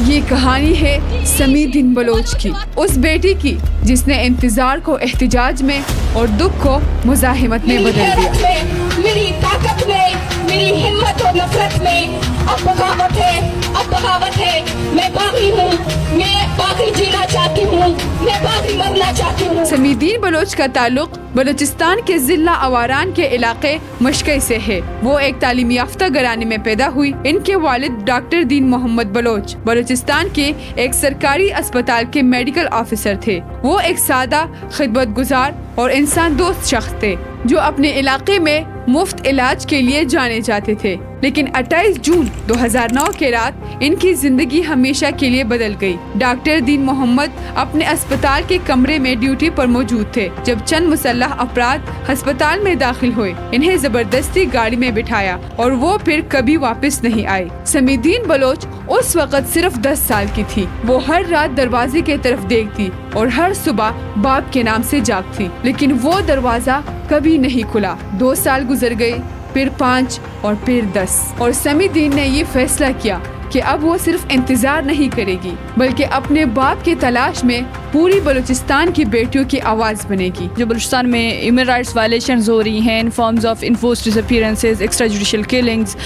یہ کہانی ہے سمیدین بلوچ کی، اس بیٹی کی جس نے انتظار کو احتجاج میں اور دکھ کو مزاحمت میں بدل دیا۔ میری طاقت میں، میری ہمت اور نفرت میں اب بغاوت ہے، اب بغاوت ہے۔ میں باغی ہوں، میں باغی جینا چاہتی ہوں، میں باغی مرنا چاہتی ہوں۔ سمیدین بلوچ کا تعلق بلوچستان کے ضلع اواران کے علاقے مشکئی سے ہے۔ وہ ایک تعلیم یافتہ گھرانے میں پیدا ہوئی۔ ان کے والد ڈاکٹر دین محمد بلوچ بلوچستان کے ایک سرکاری اسپتال کے میڈیکل آفیسر تھے۔ وہ ایک سادہ، خدمت گزار اور انسان دوست شخص تھے جو اپنے علاقے میں مفت علاج کے لیے جانے جاتے تھے، لیکن 28 جون 2009 کے رات ان کی زندگی ہمیشہ کے لیے بدل گئی۔ ڈاکٹر دین محمد اپنے اسپتال کے کمرے میں ڈیوٹی پر موجود تھے جب چند مسلح افراد ہسپتال میں داخل ہوئے۔ انہیں زبردستی گاڑی میں بٹھایا اور وہ پھر کبھی واپس نہیں آئے۔ سمیدین بلوچ اس وقت صرف 10 سال کی تھی۔ وہ ہر رات دروازے کی طرف دیکھتی اور ہر صبح باپ کے نام سے جاگتی، لیکن وہ دروازہ کبھی نہیں کھلا۔ 2 سال گزر گئے، پھر 5 اور پھر 10، اور سمیدین نے یہ فیصلہ کیا کہ اب وہ صرف انتظار نہیں کرے گی بلکہ اپنے باپ کی تلاش میں پوری بلوچستان کی بیٹیوں کی آواز بنے گی۔ جو بلوچستان میں ہیومن رائٹس وائلیشنز ہو رہی ہیں in forms of enforce disappearances, extra judicial killings,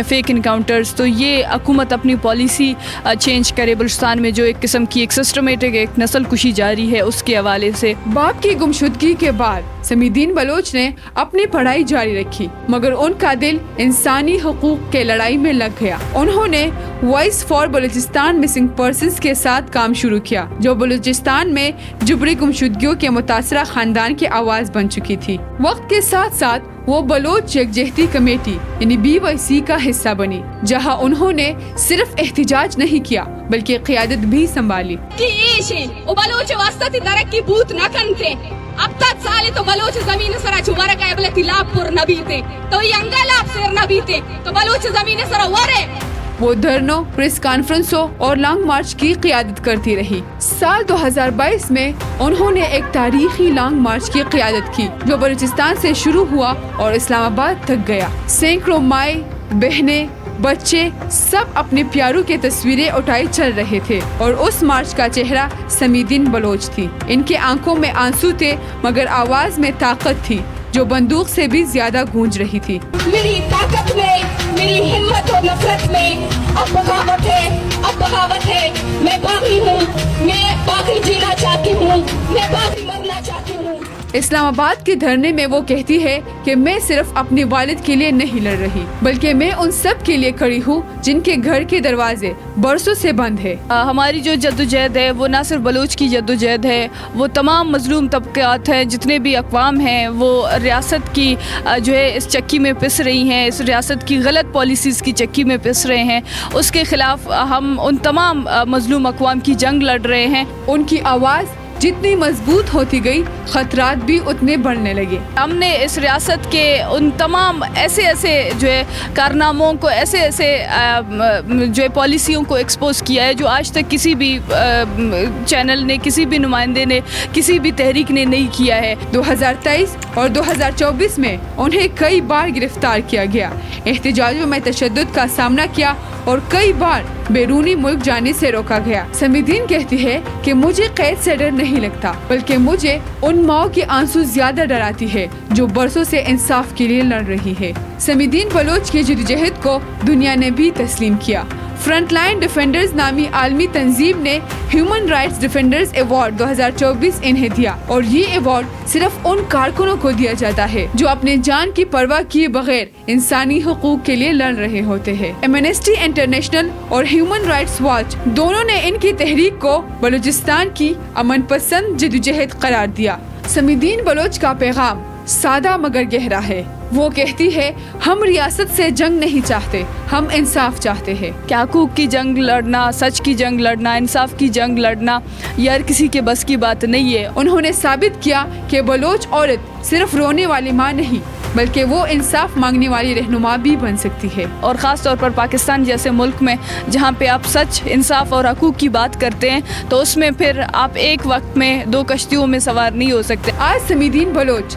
fake encounters, تو یہ حکومت اپنی پالیسی چینج کرے بلوچستان میں جو ایک قسم کی ایک سسٹمیٹک ایک نسل کشی جاری ہے اس کے حوالے سے۔ باپ کی گمشدگی کے بعد سمیدین بلوچ نے اپنی پڑھائی جاری رکھی، مگر ان کا دل انسانی حقوق کے لڑائی میں لگ گیا۔ انہوں نے voice for Balochistan missing persons کے ساتھ کام شروع کیا، جو بلوچستان میں جبری گمشدگیوں کے متاثرہ خاندان کی آواز بن چکی تھی۔ وقت کے ساتھ ساتھ وہ بلوچ یکجہتی کمیٹی یعنی BYC کا حصہ بنی، جہاں انہوں نے صرف احتجاج نہیں کیا بلکہ قیادت بھی سنبھالی۔ بلوچ واسطہ ترقی بوت نہ کنتے اب تک سالے تو بلوچ زمین سرا چھوارا قابلتی لاب پر نبی تھے تو ینگا لاب سیر نبی تھے تو بلوچ زمین سرا وارے۔ وہ دھرنوں، پریس کانفرنسوں اور لانگ مارچ کی قیادت کرتی رہی۔ سال 2022 میں انہوں نے ایک تاریخی لانگ مارچ کی قیادت کی جو بلوچستان سے شروع ہوا اور اسلام آباد تک گیا۔ سینکڑوں مائیں، بہنیں، بچے سب اپنے پیاروں کی تصویریں اٹھائے چل رہے تھے، اور اس مارچ کا چہرہ سمیدین بلوچ تھی۔ ان کے آنکھوں میں آنسو تھے مگر آواز میں طاقت تھی جو بندوق سے بھی زیادہ گونج رہی تھی۔ میری طاقت میں، میری ہمت اور نفرت میں اب بغاوت ہے، اب بغاوت ہے۔ میں باغی ہوں، میں باغی جینا چاہتی ہوں، میں باغی مرنا چاہتی ہوں۔ اسلام آباد کے دھرنے میں وہ کہتی ہے کہ میں صرف اپنے والد کے لیے نہیں لڑ رہی بلکہ میں ان سب کے لیے کھڑی ہوں جن کے گھر کے دروازے برسوں سے بند ہے۔ ہماری جو جدوجہد ہے وہ نہ صرف بلوچ کی جدوجہد ہے، وہ تمام مظلوم طبقات ہیں، جتنے بھی اقوام ہیں وہ ریاست کی جو ہے اس چکی میں پس رہی ہیں، اس ریاست کی غلط پالیسیز کی چکی میں پس رہے ہیں۔ اس کے خلاف ہم ان تمام مظلوم اقوام کی جنگ لڑ رہے ہیں۔ ان کی آواز جتنی مضبوط ہوتی گئی خطرات بھی اتنے بڑھنے لگے۔ ہم نے اس ریاست کے ان تمام ایسے جو ہے کارناموں کو، ایسے جو ہے پالیسیوں کو ایکسپوز کیا ہے جو آج تک کسی بھی چینل نے، کسی بھی نمائندے نے، کسی بھی تحریک نے نہیں کیا ہے۔ 2023 اور 2024 میں انہیں کئی بار گرفتار کیا گیا، احتجاجوں میں تشدد کا سامنا کیا اور کئی بار بیرونی ملک جانے سے روکا گیا۔ سمیدین کہتی ہے کہ مجھے قید سے ڈر نہیں لگتا بلکہ مجھے ان ماؤں کے آنسو زیادہ ڈراتی ہے جو برسوں سے انصاف کے لیے لڑ رہی ہے۔ سمیدین بلوچ کی جدوجہد کو دنیا نے بھی تسلیم کیا۔ فرنٹ لائن ڈیفینڈرز نامی عالمی تنظیم نے ہیومن رائٹس ڈیفینڈرز ایوارڈ 2024 انہیں دیا، اور یہ ایوارڈ صرف ان کارکنوں کو دیا جاتا ہے جو اپنے جان کی پرواہ کیے بغیر انسانی حقوق کے لیے لڑ رہے ہوتے ہیں۔ ایمنسٹی انٹرنیشنل اور ہیومن رائٹس واچ دونوں نے ان کی تحریک کو بلوچستان کی امن پسند جدوجہد قرار دیا۔ سمیدین بلوچ کا پیغام سادہ مگر گہرا ہے۔ وہ کہتی ہے ہم ریاست سے جنگ نہیں چاہتے، ہم انصاف چاہتے ہیں۔ کیا حقوق کی جنگ لڑنا، سچ کی جنگ لڑنا، انصاف کی جنگ لڑنا یہ ہر کسی کے بس کی بات نہیں ہے۔ انہوں نے ثابت کیا کہ بلوچ عورت صرف رونے والی ماں نہیں بلکہ وہ انصاف مانگنے والی رہنما بھی بن سکتی ہے، اور خاص طور پر پاکستان جیسے ملک میں جہاں پہ آپ سچ، انصاف اور حقوق کی بات کرتے ہیں تو اس میں پھر آپ ایک وقت میں 2 کشتیوں میں سوار نہیں ہو سکتے۔ آج سمیدین بلوچ